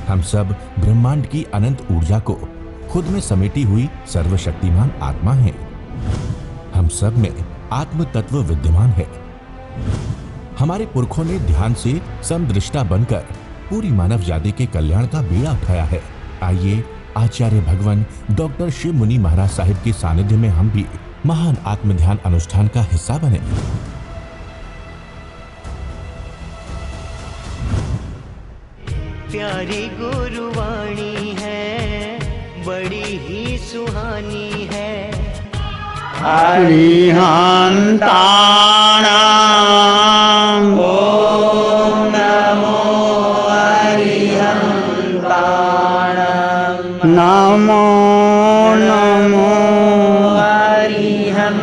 हम सब ब्रह्मांड की अनंत ऊर्जा को खुद में समेटी हुई सर्वशक्तिमान आत्मा हैं। हम सब में आत्म तत्व विद्यमान है। हमारे पुरखों ने ध्यान से समदृष्टा बनकर पूरी मानव जाति के कल्याण का बीड़ा उठाया है। आइए आचार्य भगवान डॉक्टर शिव मुनि महाराज साहिब के सानिध्य में हम भी महान आत्म ध्यान अनुष्ठान का हिस्सा बने। प्यारी गुरुवाणी है, बड़ी ही सुहानी है। अरिहंताणां ओम नमो अरिहंताणां नमो नमो अरिहंताणां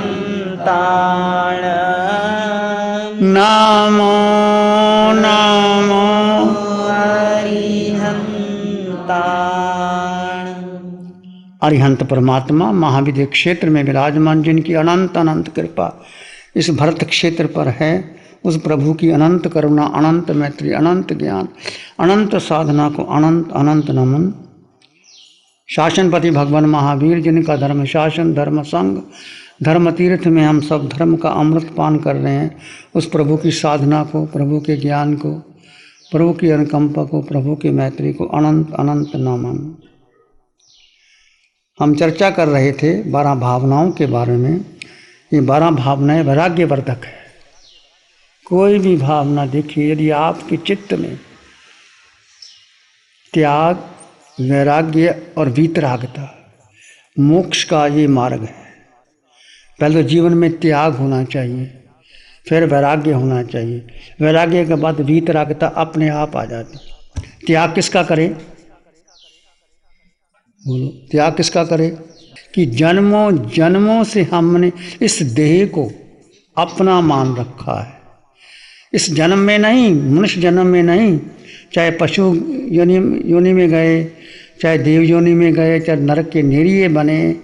नमो नमो अरिहंत परमात्मा महाविद्य क्षेत्र में विराजमान, जिनकी अनंत अनंत कृपा इस भरत क्षेत्र पर है, उस प्रभु की अनंत करुणा, अनंत मैत्री, अनंत ज्ञान, अनंत साधना को अनंत अनंत नमन। शासनपति भगवान महावीर, जिनका धर्म शासन, धर्म संग, धर्म तीर्थ में हम सब धर्म का अमृत पान कर रहे हैं, उस प्रभु की साधना को, प्रभु के ज्ञान को, प्रभु की अनुकंपा को, प्रभु की मैत्री को अनंत अनंत नमन। हम चर्चा कर रहे थे 12 भावनाओं के बारे में। ये 12 भावनाएं वैराग्यवर्धक है। कोई भी भावना देखिए, यदि आपके चित्त में त्याग, वैराग्य और वीतरागता, मोक्ष का ये मार्ग है। पहले तो जीवन में त्याग होना चाहिए, फिर वैराग्य होना चाहिए, वैराग्य के बाद वीतरागता अपने आप आ जाती। त्याग किसका करे? बोलो, त्याग किसका करे? कि जन्मों जन्मों से हमने इस देह को अपना मान रखा है। इस जन्म में नहीं, मनुष्य जन्म में नहीं, चाहे पशु योनि में गए, चाहे देव योनि में गए, चाहे नरक के निरीय बने,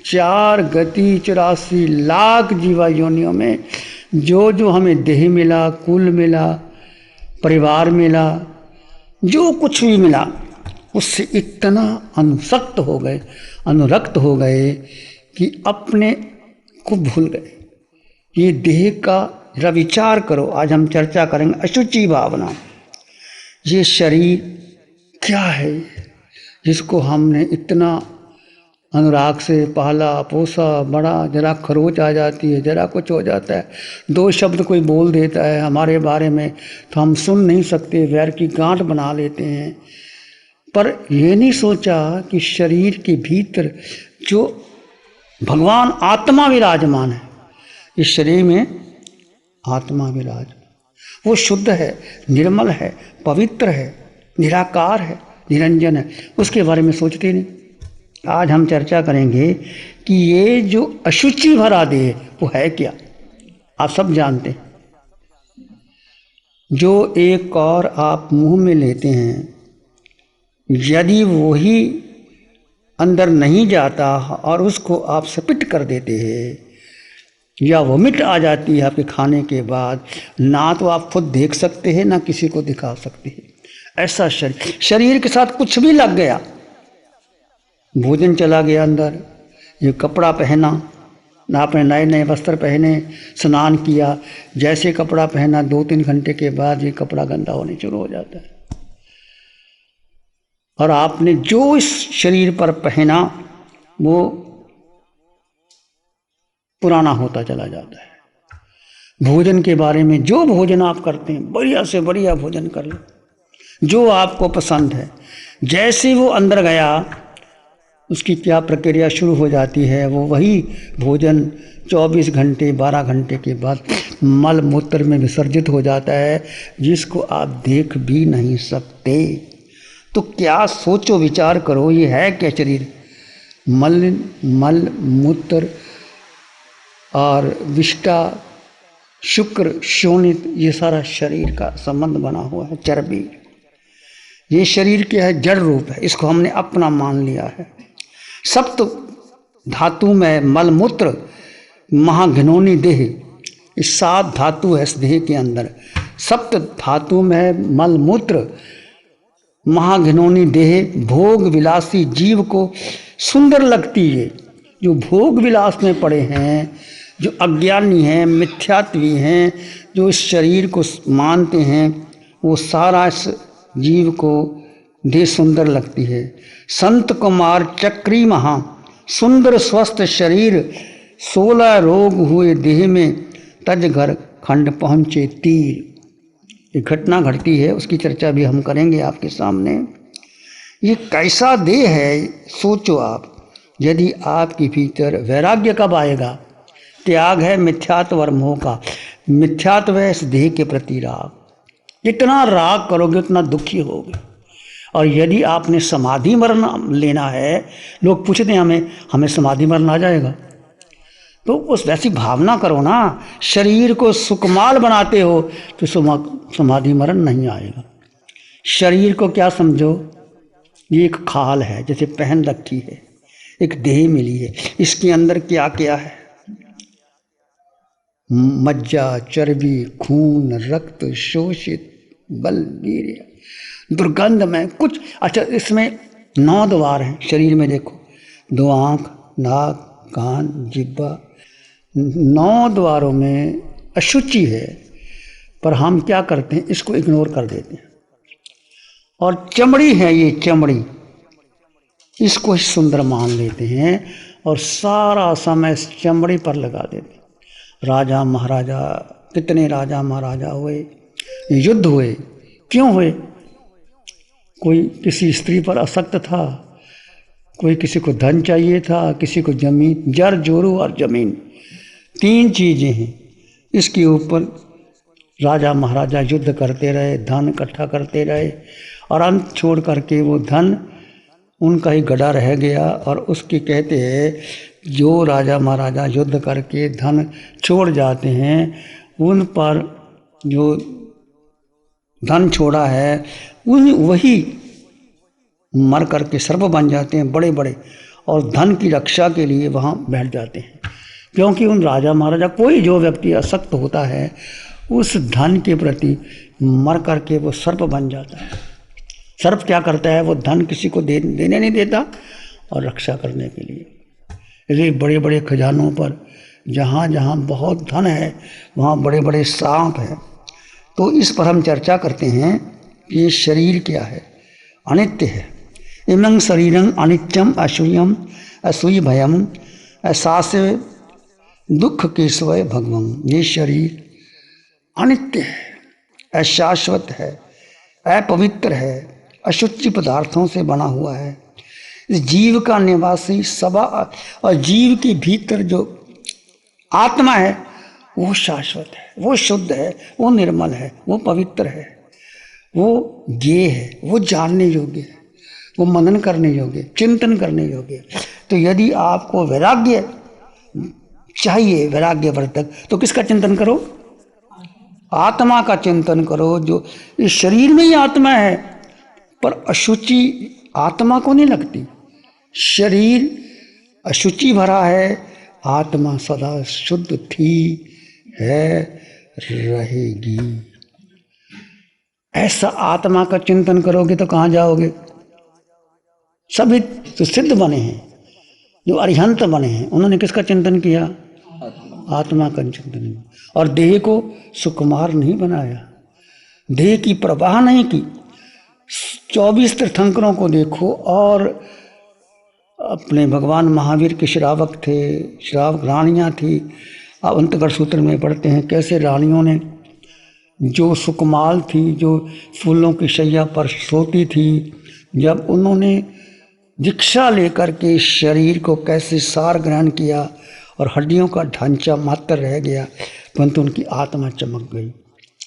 4 गति 84 लाख जीवा योनियों में जो जो हमें देह मिला, कुल मिला, परिवार मिला, जो कुछ भी मिला, उससे इतना अनुसक्त हो गए, अनुरक्त हो गए कि अपने को भूल गए। ये देह का जरा विचार करो। आज हम चर्चा करेंगे अशुचि भावना। ये शरीर क्या है जिसको हमने इतना अनुराग से पाला पोसा, बड़ा, जरा खरोच आ जाती है, जरा कुछ हो जाता है, 2 शब्द कोई बोल देता है हमारे बारे में तो हम सुन नहीं सकते, वैर की गांठ बना लेते हैं। पर ये नहीं सोचा कि शरीर के भीतर जो भगवान आत्मा विराजमान है, इस शरीर में आत्मा विराजमान, वो शुद्ध है, निर्मल है, पवित्र है, निराकार है, निरंजन है, उसके बारे में सोचते नहीं। आज हम चर्चा करेंगे कि ये जो अशुचि भरा देह वो है क्या। आप सब जानते हैं, जो एक और आप मुंह में लेते हैं, यदि वही अंदर नहीं जाता और उसको आप स्पिट कर देते हैं या वोमिट आ जाती है आपके खाने के बाद, ना तो आप खुद देख सकते हैं ना किसी को दिखा सकते हैं। ऐसा शरीर के साथ कुछ भी लग गया, भोजन चला गया अंदर, ये कपड़ा पहना ना, आपने नए नए वस्त्र पहने, स्नान किया, जैसे कपड़ा पहना 2-3 घंटे के बाद ये कपड़ा गंदा होने शुरू हो जाता है। और आपने जो इस शरीर पर पहना वो पुराना होता चला जाता है। भोजन के बारे में, जो भोजन आप करते हैं बढ़िया से बढ़िया भोजन कर लो, जो आपको पसंद है, जैसे वो अंदर गया उसकी क्या प्रक्रिया शुरू हो जाती है, वो वही भोजन 24 घंटे 12 घंटे के बाद मल मूत्र में विसर्जित हो जाता है, जिसको आप देख भी नहीं सकते। तो क्या सोचो, विचार करो, ये है क्या शरीर? मल मूत्र और विष्टा, शुक्र, शोणित, ये सारा शरीर का संबंध बना हुआ है। चर्बी, ये शरीर क्या है? जड़ रूप है, इसको हमने अपना मान लिया है। सप्त धातु में मल मूत्र, महाघिनौनी देह, इस 7 धातु है इस देह के अंदर। सप्त धातु में मल मूत्र, महाघिनौनी देह भोग विलासी जीव को सुंदर लगती है। जो भोग विलास में पड़े हैं, जो अज्ञानी हैं, मिथ्यात्वी हैं, जो इस शरीर को मानते हैं, वो सारा इस जीव को देह सुंदर लगती है। संत कुमार चक्री महा सुंदर स्वस्थ शरीर 16 रोग हुए देह में तज घर खंड पहुँचे तीर। ये घटना घटती है, उसकी चर्चा भी हम करेंगे आपके सामने। ये कैसा देह है, सोचो आप। यदि आपके भीतर वैराग्य कब आएगा? त्याग है मिथ्यात्व और मोह का। मिथ्यात्व है इस देह के प्रति राग। जितना राग करोगे उतना दुखी होगे। और यदि आपने समाधि मरण लेना है, लोग पूछते हैं हमें समाधि मरण आ जाएगा, तो उस वैसी भावना करो ना। शरीर को सुकमाल बनाते हो तो समाधि मरण नहीं आएगा। शरीर को क्या समझो, ये एक खाल है जैसे पहन रखी है, एक देह मिली है। इसके अंदर क्या क्या है? मज्जा, चर्बी, खून, रक्त, शोषित बल, वीर्य, दुर्गंध में कुछ। अच्छा, इसमें 9 द्वार हैं शरीर में। देखो, 2 आँख, नाक, कान, जिह्वा। 9 द्वारों में अशुचि है, पर हम क्या करते हैं, इसको इग्नोर कर देते हैं। और चमड़ी है, ये चमड़ी, इसको ही सुंदर मान लेते हैं और सारा समय इस चमड़ी पर लगा देते हैं। राजा महाराजा, कितने राजा महाराजा हुए, युद्ध हुए, क्यों हुए? कोई किसी स्त्री पर आसक्त था, कोई किसी को धन चाहिए था, किसी को जमीन, जर जोरू और जमीन, 3 चीजें हैं। इसके ऊपर राजा महाराजा युद्ध करते रहे, धन इकट्ठा करते रहे, और अंत छोड़ करके वो धन उनका ही गड़ा रह गया। और उसके कहते हैं, जो राजा महाराजा युद्ध करके धन छोड़ जाते हैं, उन पर जो धन छोड़ा है वही मर करके सर्प बन जाते हैं बड़े बड़े, और धन की रक्षा के लिए वहाँ बैठ जाते हैं। क्योंकि उन राजा महाराजा, कोई जो व्यक्ति आसक्त होता है उस धन के प्रति मर करके वो सर्प बन जाता है। सर्प क्या करता है, वो धन किसी को देने नहीं देता, और रक्षा करने के लिए। इसलिए बड़े बड़े खजानों पर जहाँ जहाँ बहुत धन है वहाँ बड़े बड़े सांप हैं। तो इस पर हम चर्चा करते हैं कि ये शरीर क्या है, अनित्य है। इमं शरीरं अनित्यम असूयम असूय भयम असास्य दुख के स्वय भगवं। ये शरीर अनित्य है, अशाश्वत है, अपवित्र है, अशुचि पदार्थों से बना हुआ है। इस जीव का निवासी सभा, और जीव के भीतर जो आत्मा है वो शाश्वत है, वो शुद्ध है, वो निर्मल है, वो पवित्र है, वो ज्ञेय है, वो जानने योग्य है, वो मनन करने योग्य, चिंतन करने योग्य। तो यदि आपको वैराग्य चाहिए, वैराग्यवर्धक, तो किसका चिंतन करो? आत्मा का चिंतन करो। जो इस शरीर में ही आत्मा है, पर अशुचि आत्मा को नहीं लगती। शरीर अशुचि भरा है, आत्मा सदा शुद्ध थी, है, रहेगी। ऐसा आत्मा का चिंतन करोगे तो कहाँ जाओगे? सभी तो सिद्ध बने हैं, जो अरिहंत बने हैं, उन्होंने किसका चिंतन किया? आत्मा का चिंतन। और देह को सुकुमार नहीं बनाया, देह की प्रवाह नहीं की। 24 तीर्थंकरों को देखो, और अपने भगवान महावीर के श्रावक थे, श्रावक रानियाँ थी। अब अंतगढ़ सूत्र में पढ़ते हैं कैसे रानियों ने, जो सुकुमाल थी, जो फूलों की शैया पर सोती थी, जब उन्होंने दीक्षा लेकर के शरीर को कैसे सार ग्रहण किया, और हड्डियों का ढांचा मात्र रह गया, परंतु उनकी आत्मा चमक गई।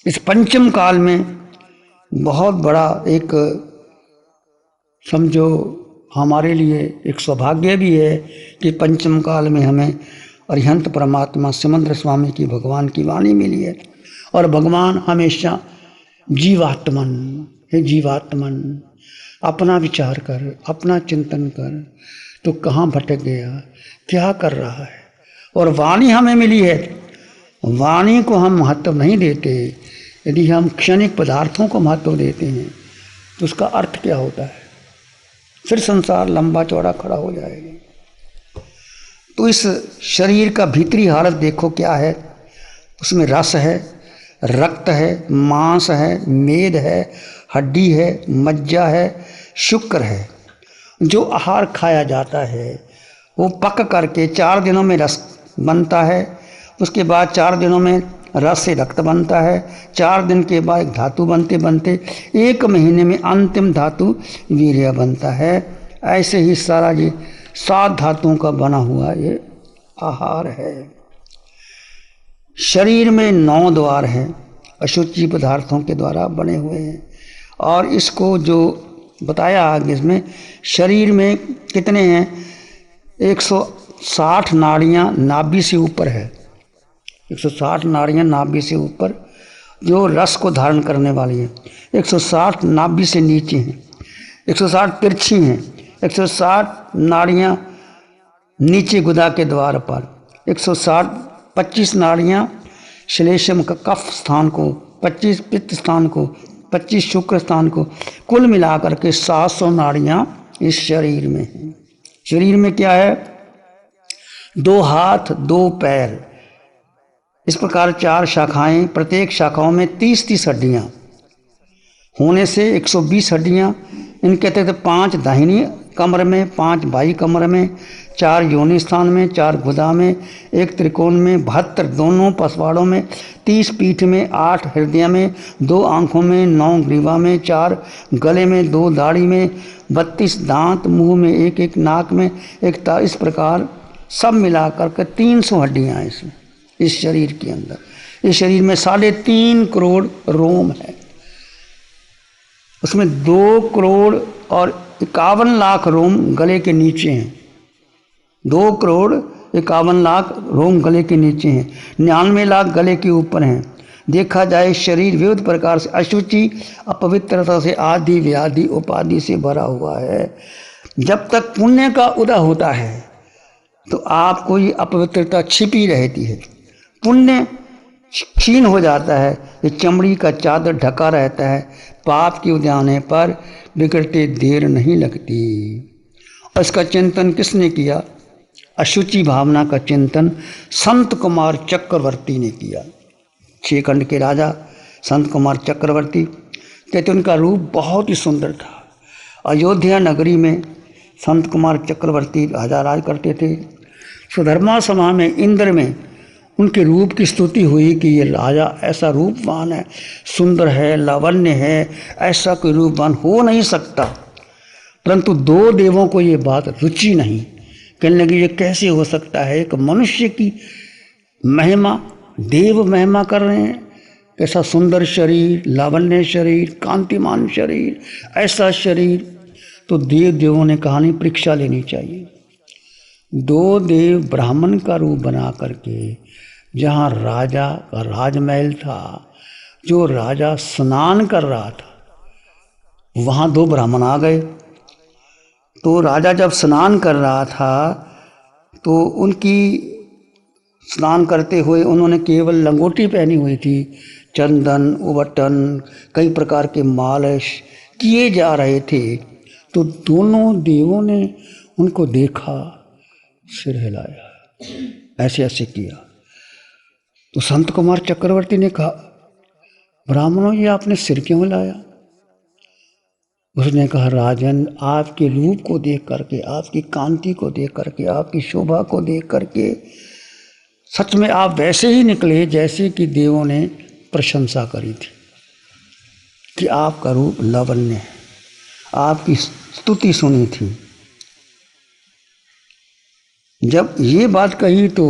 इस पंचम काल में बहुत बड़ा एक, समझो हमारे लिए एक सौभाग्य भी है कि पंचम काल में हमें अरिहंत परमात्मा सिमंद्र स्वामी की भगवान की वाणी मिली है। और भगवान हमेशा जीवात्मन है, जीवात्मन, अपना विचार कर, अपना चिंतन कर, तो कहाँ भटक गया, क्या कर रहा है। और वाणी हमें मिली है, वाणी को हम महत्व नहीं देते। यदि हम क्षणिक पदार्थों को महत्व देते हैं तो उसका अर्थ क्या होता है? फिर संसार लंबा चौड़ा खड़ा हो जाएगा। तो इस शरीर का भीतरी हालत देखो क्या है। उसमें रस है, रक्त है, मांस है, मेद है, हड्डी है, मज्जा है, शुक्र है। जो आहार खाया जाता है वो पक करके 4 दिनों में रस बनता है, उसके बाद 4 दिनों में रस से रक्त बनता है, 4 दिन के बाद एक धातु बनते बनते 1 महीने में अंतिम धातु वीर्य बनता है। ऐसे ही सारा ये 7 धातुओं का बना हुआ ये आहार है। शरीर में 9 द्वार हैं, अशुचि पदार्थों के द्वारा बने हुए हैं। और इसको जो बताया आगे इसमें, शरीर में कितने हैं? 160 नाड़ियाँ नाभि से ऊपर है। 160 नाड़ियाँ नाभि से ऊपर जो रस को धारण करने वाली हैं। 160 नाभि से नीचे हैं, 160 तिरछी हैं, 160 नाड़ियाँ नीचे गुदा के द्वार पर, 160 25 नाड़ियाँ श्लेष्म का कफ स्थान को, 25 पित्त स्थान को, 25 शुक्र स्थान को, कुल मिलाकर के 700 नाड़ियाँ इस शरीर में हैं। शरीर में क्या है? 2 हाथ 2 पैर, इस प्रकार 4 शाखाएं, प्रत्येक शाखाओं में 30-30 हड्डियाँ होने से 120 हड्डियाँ। इनके अतिरिक्त 5 दाहिनी कमर में, 5 बाई कमर में, 4 योनि स्थान में, 4 गुदा में, 1 त्रिकोण में, 72 दोनों पसवाड़ों में, 30 पीठ में, 8 हृदय में, 2 आँखों में, 9 ग्रीवा में, 4 गले में, 2 दाढ़ी में, 32 दांत, मुंह में 1-1, नाक में 1, इस प्रकार सब मिलाकर के 300 हड्डियाँ हैं इसमें, इस शरीर के अंदर। इस शरीर में 3.5 करोड़ रोम है। उसमें 2 करोड़ और 51 लाख रोम गले के नीचे हैं। 2 करोड़ 51 लाख रोम गले के नीचे हैं, 99 लाख गले के ऊपर हैं। देखा जाए शरीर विविध प्रकार से अशुचि, अपवित्रता से, आदि व्याधि उपाधि से भरा हुआ है। जब तक पुण्य का उदय होता है तो आपको ये अपवित्रता छिपी रहती है। पुण्य क्षीण हो जाता है, ये चमड़ी का चादर ढका रहता है। पाप के उदय होने पर बिगड़ते देर नहीं लगती। और इसका चिंतन किसने किया? अशुचि भावना का चिंतन संत कुमार चक्रवर्ती ने किया। 6 खंड के राजा संत कुमार चक्रवर्ती, कहते उनका रूप बहुत ही सुंदर था। अयोध्या नगरी में संत कुमार चक्रवर्ती राजा राज करते थे। सुधर्मा सभा में इंद्र में उनके रूप की स्तुति हुई कि ये राजा ऐसा रूपवान है, सुंदर है, लावण्य है, ऐसा कोई रूपवान हो नहीं सकता। परंतु 2 देवों को ये बात रुचि नहीं। कहने लगे ये कैसे हो सकता है? एक मनुष्य की महिमा देव महिमा कर रहे हैं, कैसा सुंदर शरीर, लावण्य शरीर, कांतिमान शरीर, ऐसा शरीर। तो देवों ने कहा नहीं, परीक्षा लेनी चाहिए। 2 देव ब्राह्मण का रूप बना करके जहाँ राजा का राजमहल था, जो राजा स्नान कर रहा था, वहाँ 2 ब्राह्मण आ गए। तो राजा जब स्नान कर रहा था तो उनकी स्नान करते हुए उन्होंने केवल लंगोटी पहनी हुई थी। चंदन, उबटन, कई प्रकार के मालिश किए जा रहे थे। तो दोनों देवों ने उनको देखा, सिर हिलाया, ऐसे ऐसे किया। तो संत कुमार चक्रवर्ती ने कहा, ब्राह्मणों ये आपने सिर क्यों हिलाया? उसने कहा, राजन आपके रूप को देख करके, आपकी कांति को देख करके, आपकी शोभा को देख करके सच में आप वैसे ही निकले जैसे कि देवों ने प्रशंसा करी थी कि आपका रूप लावण्य है, आपकी स्तुति सुनी थी। जब ये बात कही तो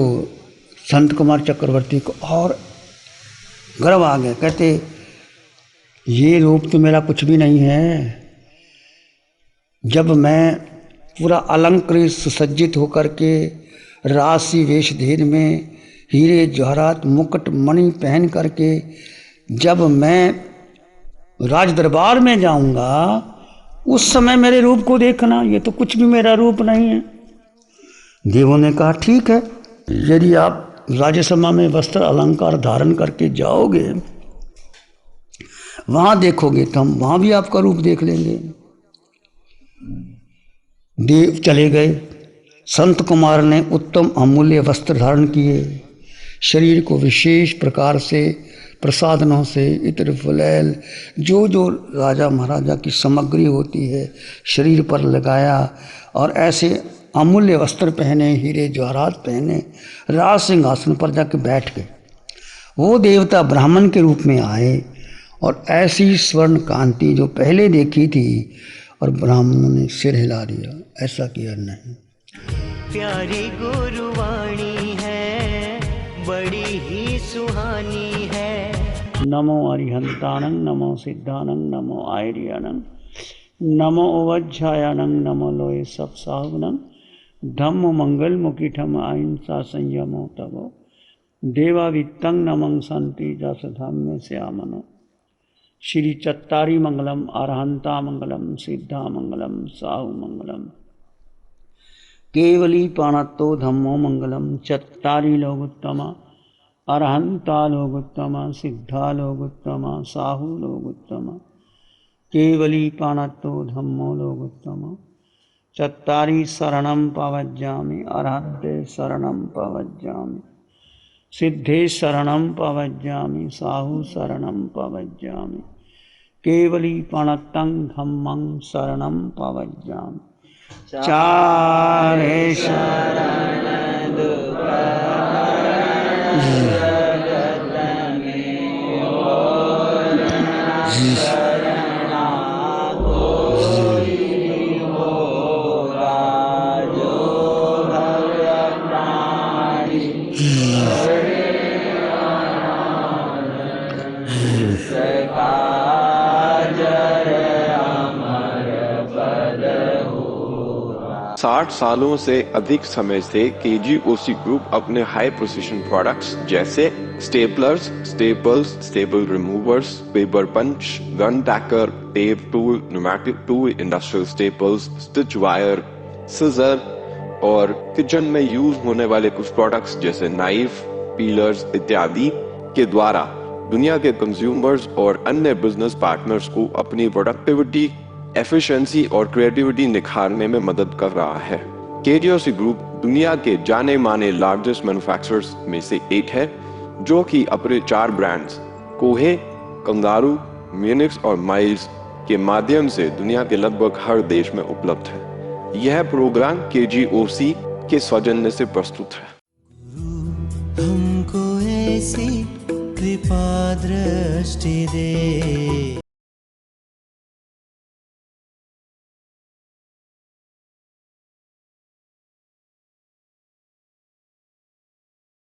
संत कुमार चक्रवर्ती को और गर्व आ गया। कहते ये रूप तो मेरा कुछ भी नहीं है। जब मैं पूरा अलंकृत सुसज्जित होकर के राशि वेश धेर में हीरे जवाहरात मुकुट मणि पहन करके जब मैं राज दरबार में जाऊंगा, उस समय मेरे रूप को देखना, ये तो कुछ भी मेरा रूप नहीं है। देवों ने कहा, ठीक है, यदि आप राज्यसभा में वस्त्र अलंकार धारण करके जाओगे, वहां देखोगे तो हम वहां भी आपका रूप देख लेंगे। देव चले गए। संत कुमार ने उत्तम अमूल्य वस्त्र धारण किए, शरीर को विशेष प्रकार से प्रसादनों से इत्र फुलैल जो जो राजा महाराजा की सामग्री होती है शरीर पर लगाया, और ऐसे अमूल्य वस्त्र पहने, हीरे जवाहरात पहने, राज सिंहासन पर जाकर बैठ गए। वो देवता ब्राह्मण के रूप में आए और ऐसी स्वर्ण कांति जो पहले देखी थी, और ब्राह्मणों ने सिर हिला दिया, ऐसा किया नहीं। प्यारी गुरुवाणी है, बड़ी ही सुहानी है। नमो अरिहंतानं, नमो सिद्धानं, नमो आयर्यानं, नमो ओवज्झायानं, नमो लोये सप्साहुनं, धम्म मंगल मुखिठम अहिंसा संयमो तवो, देवावित्तं नमं संति जस धम्मे श्यामनो। श्री चत्तारी मंगलम, अरहंता मंगलम, सिद्धा मंगलम, साहु मंगलम, केवली पाणत्तो धम्मो मंगलम। चत्तारी लोगोत्तमा, अरहंता लोगोत्तमा, सिद्धा लोगोत्तमा, साहु लोगोत्तमा, केवली पाणत्तो धम्मो लोगोत्तमा। चत्तारी शरणं पवज्जामि, अरहन्ते शरणं पवज्जामि, सिद्धे शरणं पवज्जामि, साहु शरणं पवज्जामि, केवली पाणत्तं धम्मं शरणं पवज्जामि। चारे शरण साठ सालों से अधिक समय से केजीओसी ग्रुप अपने हाई प्रिसिशन प्रोडक्ट्स जैसे staplers, staples, staple removers, paper punch, gun tacker, tape tool, pneumatic tool, industrial staples, stitch wire, scissor और किचन में यूज होने वाले कुछ प्रोडक्ट्स जैसे नाइफ, पीलर्स इत्यादि के द्वारा दुनिया के कंज्यूमर्स और अन्य बिजनेस पार्टनर्स को अपनी प्रोडक्टिविटी, एफिशिएंसी और क्रिएटिविटी निखारने में मदद कर रहा है। केजीओसी ग्रुप दुनिया के जाने माने लार्जेस्ट मैन्युफैक्चरर्स में से एक है, जो कि अपने 4 ब्रांड्स कोहे, कंगारू, म्यूनिक्स और माइल्स के माध्यम से दुनिया के लगभग हर देश में उपलब्ध है। यह प्रोग्राम केजीओसी के सौजन्य से प्रस्तुत है। हमको ऐसी कृपा दृष्टि दे,